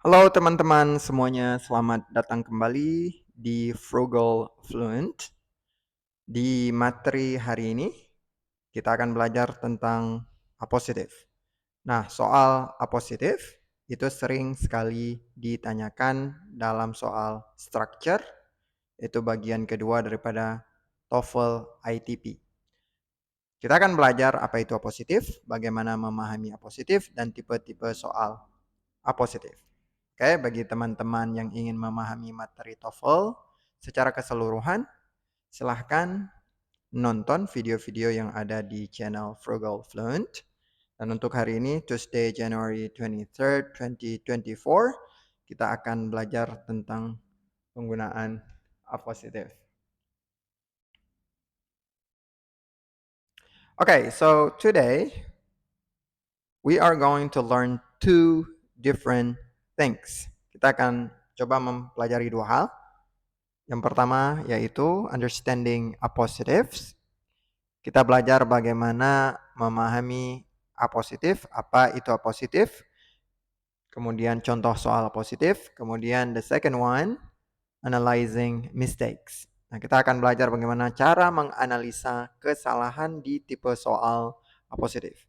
Halo teman-teman semuanya, selamat datang kembali di Frugal Fluent. Di materi hari ini, kita akan belajar tentang apositif. Nah, soal apositif itu sering sekali ditanyakan dalam soal structure, itu bagian kedua daripada TOEFL ITP. Kita akan belajar apa itu apositif, bagaimana memahami apositif, dan tipe-tipe soal apositif. Oke, bagi teman-teman yang ingin memahami materi TOEFL secara keseluruhan, silahkan nonton video-video yang ada di channel Frugal Fluent. Dan untuk hari ini, Tuesday, January 23rd, 2024, kita akan belajar tentang penggunaan apositif. Okay, so today we are going to learn two different things. Kita akan coba mempelajari dua hal. Yang pertama yaitu understanding apositives. Kita belajar bagaimana memahami apositif, apa itu apositif. Kemudian contoh soal apositif. Kemudian the second one, analyzing mistakes. Nah, kita akan belajar bagaimana cara menganalisa kesalahan di tipe soal apositif.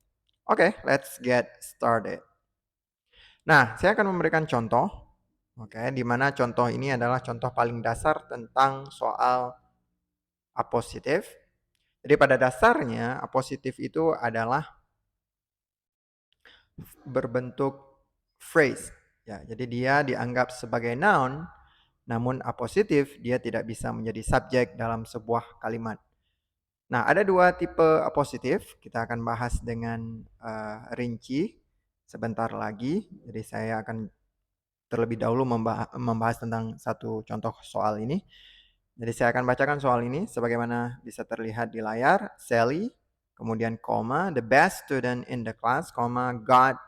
Oke, let's get started. Nah, saya akan memberikan contoh. Oke, di mana contoh ini adalah contoh paling dasar tentang soal apositif. Jadi pada dasarnya apositif itu adalah berbentuk phrase. Ya, jadi dia dianggap sebagai noun, namun apositif dia tidak bisa menjadi subjek dalam sebuah kalimat. Nah, ada dua tipe apositif. Kita akan bahas dengan rinci sebentar lagi. Jadi saya akan terlebih dahulu membahas tentang satu contoh soal ini. Jadi saya akan bacakan soal ini sebagaimana bisa terlihat di layar. Sally, kemudian koma, the best student in the class, koma, got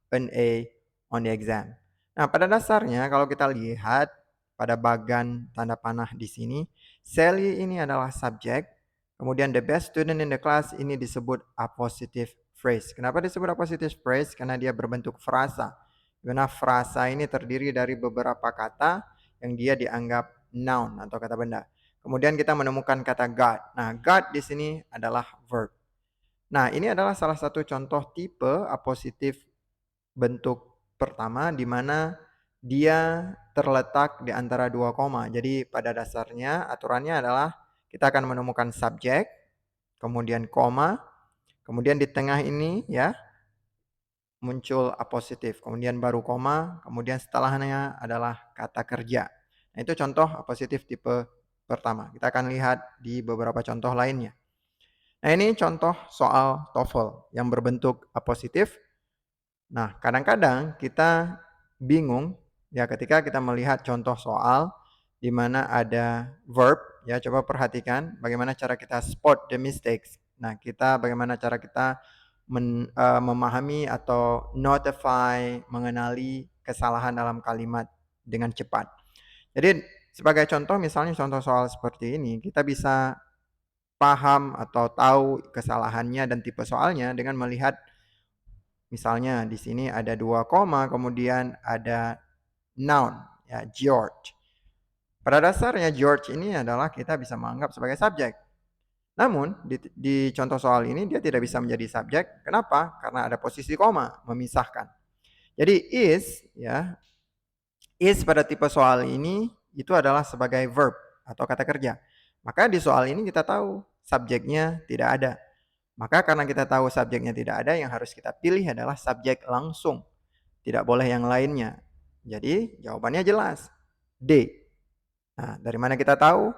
an A on the exam. Nah, pada dasarnya kalau kita lihat pada bagan tanda panah di sini, Sally ini adalah subjek, kemudian the best student in the class ini disebut appositive phrase. Kenapa disebut appositive phrase? Karena dia berbentuk frasa. Karena frasa ini terdiri dari beberapa kata yang dia dianggap noun atau kata benda. Kemudian kita menemukan kata God. Nah, God di sini adalah verb. Nah, ini adalah salah satu contoh tipe apositif bentuk pertama di mana dia terletak di antara dua koma. Jadi pada dasarnya aturannya adalah kita akan menemukan subjek, kemudian koma, kemudian di tengah ini ya muncul apositif, kemudian baru koma, kemudian setelahnya adalah kata kerja. Nah, itu contoh apositif tipe pertama. Kita akan lihat di beberapa contoh lainnya. Nah, ini contoh soal TOEFL yang berbentuk apositif. Nah, kadang-kadang kita bingung ya ketika kita melihat contoh soal di mana ada verb ya, coba perhatikan bagaimana cara kita spot the mistakes. Nah, bagaimana cara kita memahami atau notify, mengenali kesalahan dalam kalimat dengan cepat. Jadi sebagai contoh misalnya contoh soal seperti ini, kita bisa paham atau tahu kesalahannya dan tipe soalnya dengan melihat misalnya di sini ada dua koma, kemudian ada noun, ya George. Pada dasarnya George ini adalah kita bisa menganggap sebagai subjek. Namun di contoh soal ini dia tidak bisa menjadi subjek. Kenapa? Karena ada posisi koma memisahkan. Jadi is pada tipe soal ini itu adalah sebagai verb atau kata kerja. Maka di soal ini kita tahu subjeknya tidak ada. Maka karena kita tahu subjeknya tidak ada, yang harus kita pilih adalah subjek langsung. Tidak boleh yang lainnya. Jadi jawabannya jelas. D. Nah, dari mana kita tahu?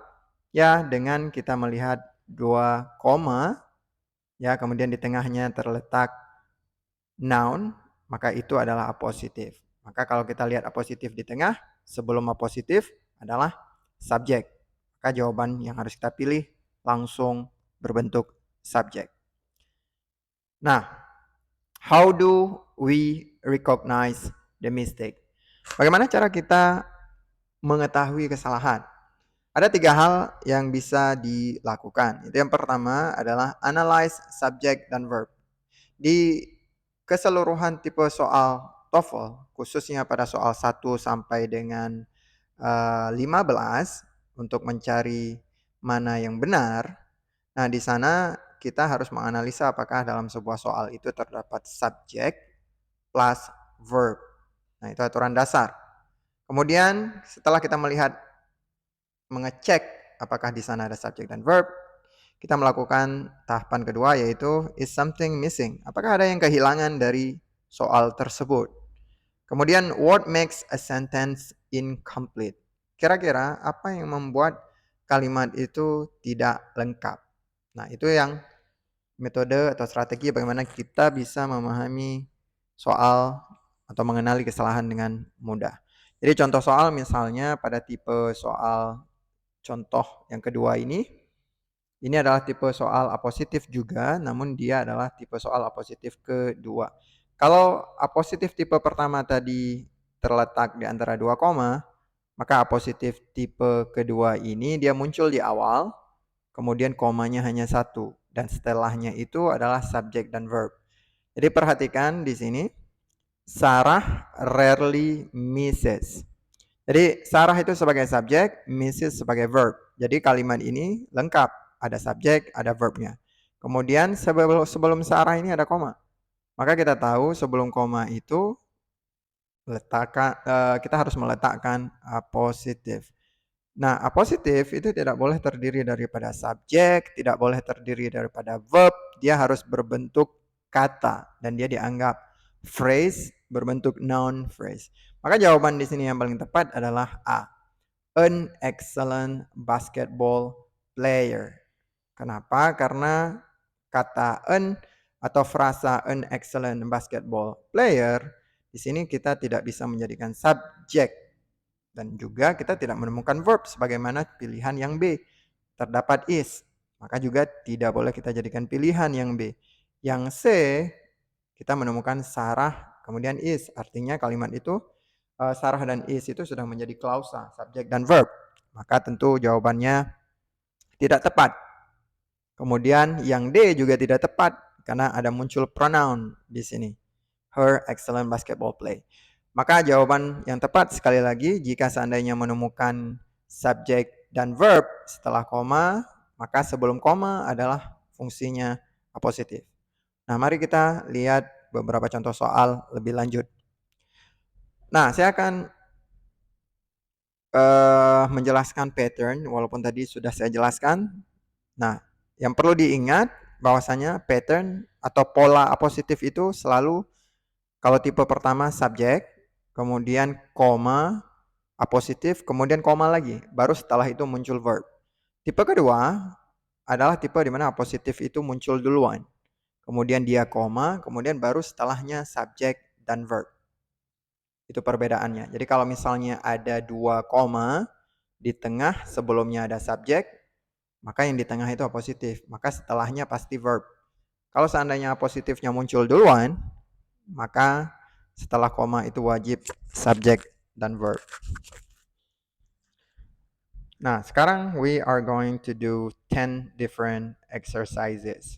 Ya, dengan kita melihat dua koma, ya, kemudian di tengahnya terletak noun, maka itu adalah apositif. Maka kalau kita lihat apositif di tengah, sebelum apositif adalah subjek. Maka jawaban yang harus kita pilih langsung berbentuk subjek. Nah, how do we recognize the mistake? Bagaimana cara kita mengetahui kesalahan? Ada tiga hal yang bisa dilakukan. Itu yang pertama adalah analyze subject dan verb. Di keseluruhan tipe soal TOEFL, khususnya pada soal 1 sampai dengan 15 untuk mencari mana yang benar. Nah, di sana kita harus menganalisa apakah dalam sebuah soal itu terdapat subjek plus verb. Nah, itu aturan dasar. Kemudian setelah kita mengecek apakah di sana ada subjek dan verb, kita melakukan tahapan kedua yaitu is something missing? Apakah ada yang kehilangan dari soal tersebut? Kemudian what makes a sentence incomplete? Kira-kira apa yang membuat kalimat itu tidak lengkap? Nah, itu yang metode atau strategi bagaimana kita bisa memahami soal atau mengenali kesalahan dengan mudah. Jadi contoh soal misalnya pada tipe soal contoh yang kedua ini adalah tipe soal apositif juga, namun dia adalah tipe soal apositif kedua. Kalau apositif tipe pertama tadi terletak di antara dua koma, maka apositif tipe kedua ini dia muncul di awal, kemudian komanya hanya satu, dan setelahnya itu adalah subjek dan verb. Jadi perhatikan di sini, Sarah rarely misses. Jadi Sarah itu sebagai subjek, misses sebagai verb. Jadi kalimat ini lengkap, ada subjek, ada verbnya. Kemudian sebelum Sarah ini ada koma. Maka kita tahu sebelum koma itu kita harus meletakkan apositif. Nah, apositif itu tidak boleh terdiri daripada subjek, tidak boleh terdiri daripada verb, dia harus berbentuk kata dan dia dianggap phrase berbentuk noun phrase. Maka jawaban di sini yang paling tepat adalah A. An excellent basketball player. Kenapa? Karena kata an atau frasa an excellent basketball player di sini kita tidak bisa menjadikan subjek dan juga kita tidak menemukan verb sebagaimana pilihan yang B. Terdapat is, maka juga tidak boleh kita jadikan pilihan yang B. Yang C kita menemukan Sarah kemudian is, artinya kalimat itu Sarah dan is itu sudah menjadi klausa, subjek dan verb. Maka tentu jawabannya tidak tepat. Kemudian yang D juga tidak tepat karena ada muncul pronoun di sini. Her excellent basketball play. Maka jawaban yang tepat sekali lagi jika seandainya menemukan subjek dan verb setelah koma, maka sebelum koma adalah fungsinya apositif. Nah, mari kita lihat beberapa contoh soal lebih lanjut. Nah, saya akan menjelaskan pattern walaupun tadi sudah saya jelaskan. Nah, yang perlu diingat bahwasanya pattern atau pola apositif itu selalu kalau tipe pertama subjek, kemudian koma, apositif, kemudian koma lagi, baru setelah itu muncul verb. Tipe kedua adalah tipe di mana apositif itu muncul duluan. Kemudian dia koma, kemudian baru setelahnya subjek dan verb. Itu perbedaannya. Jadi kalau misalnya ada 2 koma, di tengah sebelumnya ada subjek, maka yang di tengah itu apositif. Maka setelahnya pasti verb. Kalau seandainya apositifnya muncul duluan, maka setelah koma itu wajib subjek dan verb. Nah, sekarang we are going to do 10 different exercises.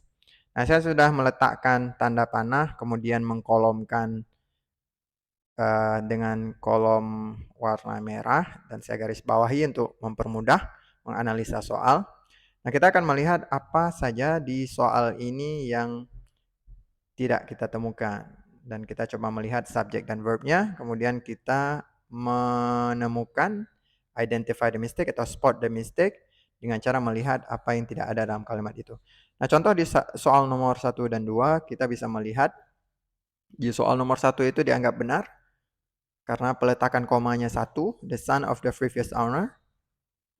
Nah, saya sudah meletakkan tanda panah, kemudian mengkolomkan dengan kolom warna merah dan saya garis bawahi untuk mempermudah menganalisa soal. Nah, kita akan melihat apa saja di soal ini yang tidak kita temukan dan kita coba melihat subjek dan verbnya, kemudian kita menemukan identify the mistake atau spot the mistake dengan cara melihat apa yang tidak ada dalam kalimat itu. Nah, contoh di soal nomor 1 dan 2 kita bisa melihat di soal nomor 1 itu dianggap benar karena peletakan komanya 1, the son of the previous owner.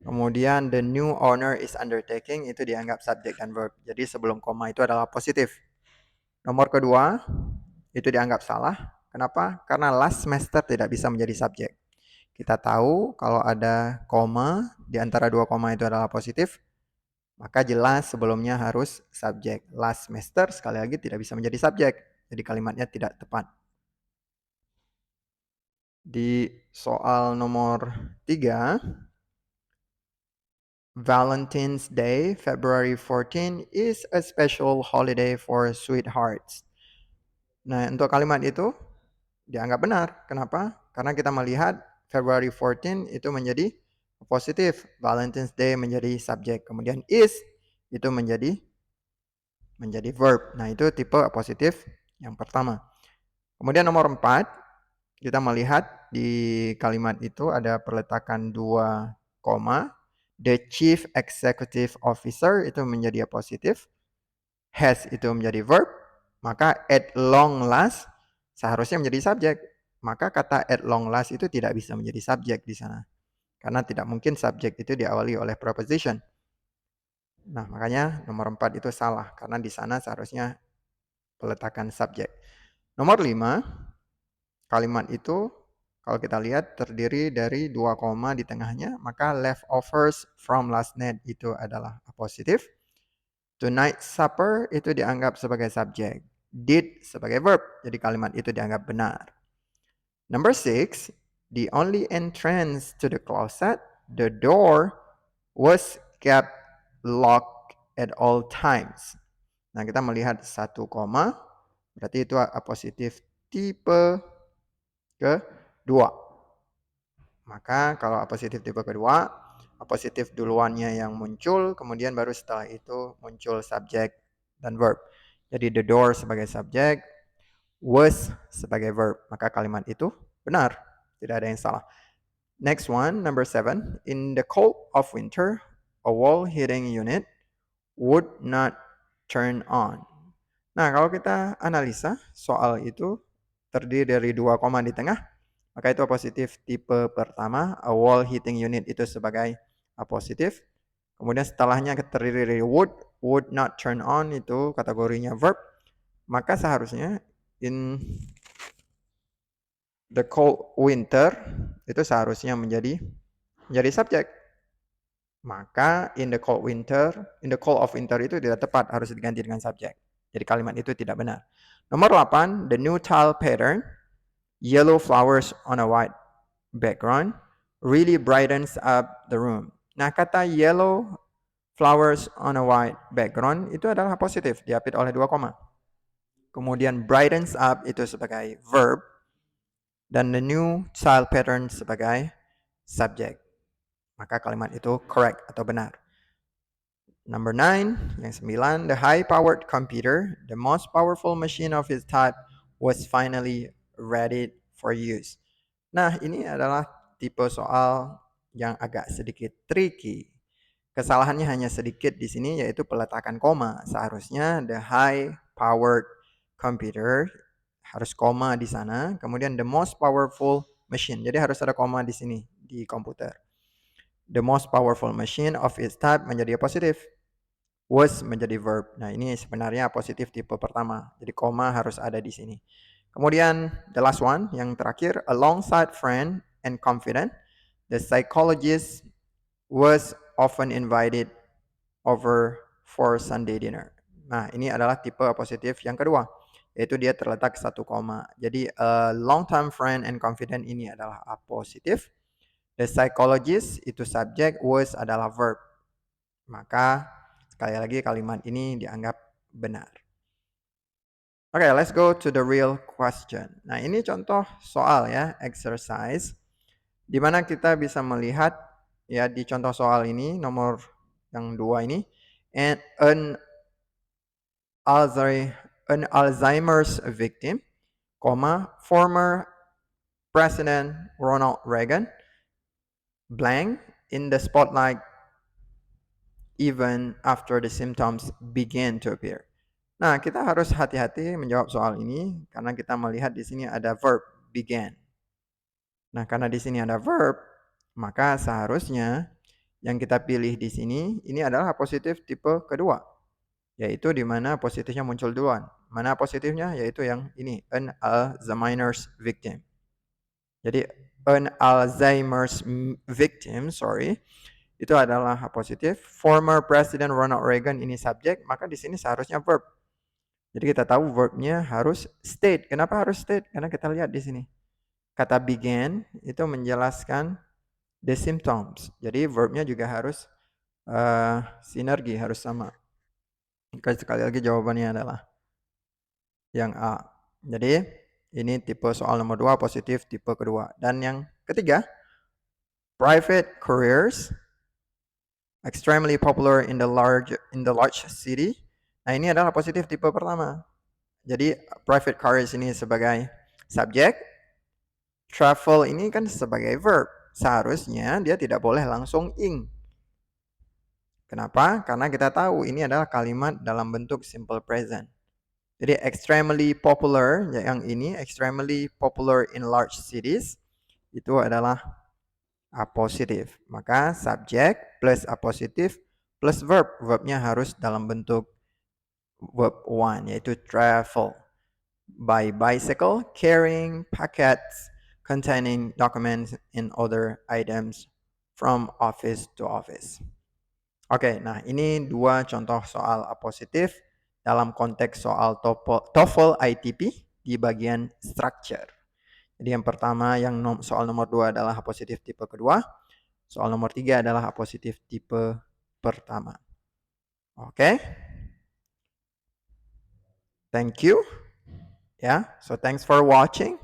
Kemudian the new owner is undertaking itu dianggap subjek dan verb. Jadi sebelum koma itu adalah positif. Nomor kedua itu dianggap salah. Kenapa? Karena last semester tidak bisa menjadi subjek. Kita tahu kalau ada koma di antara 2 koma itu adalah positif, maka jelas sebelumnya harus subjek. Last semester sekali lagi tidak bisa menjadi subjek. Jadi kalimatnya tidak tepat. Di soal nomor 3, Valentine's Day, February 14 is a special holiday for sweethearts. Nah, untuk kalimat itu dianggap benar. Kenapa? Karena kita melihat February 14 itu menjadi positif, Valentine's Day menjadi subjek, kemudian is itu menjadi verb. Nah, itu tipe positif yang pertama. Kemudian nomor 4, kita melihat di kalimat itu ada perletakan 2 koma. The chief executive officer itu menjadi positif. Has itu menjadi verb. Maka at long last seharusnya menjadi subjek. Maka kata at long last itu tidak bisa menjadi subjek di sana. Karena tidak mungkin subjek itu diawali oleh preposition. Nah, makanya nomor 4 itu salah. Karena di sana seharusnya peletakan subjek. Nomor 5, kalimat itu kalau kita lihat terdiri dari 2 koma di tengahnya, maka leftovers from last night itu adalah positif. Tonight supper itu dianggap sebagai subjek. Did sebagai verb, jadi kalimat itu dianggap benar. Number 6, the only entrance to the closet, the door was kept locked at all times. Nah, kita melihat 1 koma, berarti itu positif tipe kedua. Maka kalau positif tipe kedua, positif duluannya yang muncul, kemudian baru setelah itu muncul subjek dan verb. Jadi the door sebagai subjek, was sebagai verb. Maka kalimat itu benar, tidak ada yang salah. Next one, number 7. In the cold of winter, a wall heating unit would not turn on. Nah, kalau kita analisa soal itu terdiri dari 2 koma di tengah, maka itu positif tipe pertama, a wall heating unit itu sebagai positif. Kemudian setelahnya terdiri dari would not turn on itu kategorinya verb. Maka seharusnya in the cold winter itu seharusnya menjadi subjek. Maka in the cold of winter itu tidak tepat, harus diganti dengan subjek. Jadi kalimat itu tidak benar. Nomor 8, the new tile pattern, yellow flowers on a white background, really brightens up the room. Nah, kata yellow flowers on a white background itu adalah positif, diapit oleh 2 koma. Kemudian brightens up itu sebagai verb, dan the new tile pattern sebagai subjek. Maka kalimat itu correct atau benar. Number 9, yang 9, the high-powered computer, the most powerful machine of its type, was finally ready for use. Nah, ini adalah tipe soal yang agak sedikit tricky. Kesalahannya hanya sedikit di sini, yaitu peletakan koma. Seharusnya the high-powered computer harus koma di sana, kemudian the most powerful machine. Jadi harus ada koma di sini di komputer. The most powerful machine of its type menjadi positif. Was menjadi verb. Nah, ini sebenarnya positif tipe pertama. Jadi koma harus ada di sini. Kemudian the last one, yang terakhir, alongside friend and confident, the psychologist was often invited over for Sunday dinner. Nah, ini adalah tipe positif yang kedua, yaitu dia terletak 1 koma. Jadi long time friend and confident ini adalah positif. The psychologist itu subjek, was adalah verb. Maka sekali lagi kalimat ini dianggap benar. Oke, let's go to the real question. Nah, ini contoh soal ya, exercise, di mana kita bisa melihat ya di contoh soal ini nomor yang 2 ini, and an Alzheimer's victim, former President Ronald Reagan, blank in the spotlight even after the symptoms began to appear. Nah, kita harus hati-hati menjawab soal ini karena kita melihat di sini ada verb began. Nah, karena di sini ada verb, maka seharusnya yang kita pilih di sini ini adalah positif tipe kedua, yaitu di mana positifnya muncul duluan. Mana positifnya? Yaitu yang ini, an Alzheimer's victim. Jadi an Alzheimer's victim, itu adalah positif. Former President Ronald Reagan ini subjek, maka di sini seharusnya verb. Jadi kita tahu verbnya harus state. Kenapa harus state? Karena kita lihat di sini. Kata began itu menjelaskan the symptoms. Jadi verbnya juga harus sinergi, harus sama. Sekali lagi jawabannya adalah yang A. Jadi Ini tipe soal nomor 2 positif tipe kedua. Dan yang ketiga, private careers extremely popular in the large city. Nah, ini adalah positif tipe pertama. Jadi private careers ini sebagai subjek, travel ini kan sebagai verb. Seharusnya dia tidak boleh langsung ing. Kenapa? Karena kita tahu ini adalah kalimat dalam bentuk simple present. Jadi extremely popular, yang ini extremely popular in large cities, itu adalah apositif. Maka subjek plus apositif plus verb. Verbnya harus dalam bentuk verb one, yaitu travel. By bicycle, carrying packets containing documents and other items from office to office. Oke, nah ini dua contoh soal apositif dalam konteks soal TOEFL ITP di bagian structure. Jadi yang pertama yang soal nomor 2 adalah apositif tipe kedua. Soal nomor 3 adalah apositif tipe pertama. Oke. Thank you. Ya, so thanks for watching.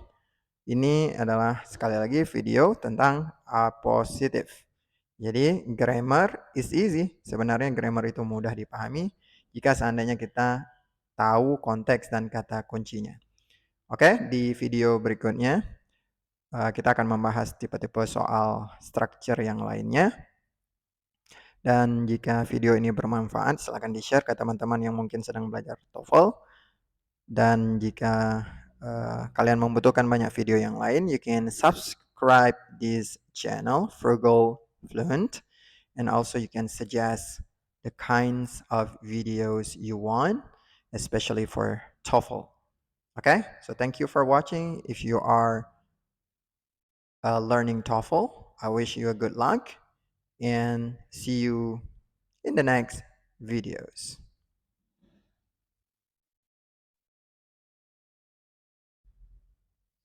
Ini adalah sekali lagi video tentang apositif. Jadi grammar is easy. Sebenarnya grammar itu mudah dipahami jika seandainya kita tahu konteks dan kata kuncinya. Oke, di video berikutnya kita akan membahas tipe-tipe soal structure yang lainnya. Dan jika video ini bermanfaat, silakan di-share ke teman-teman yang mungkin sedang belajar TOEFL. Dan jika kalian membutuhkan banyak video yang lain, you can subscribe this channel, Frugal Fluent. And also you can suggest the kinds of videos you want, especially for TOEFL. Okay, so thank you for watching. If you are learning TOEFL, I wish you a good luck and see you in the next videos.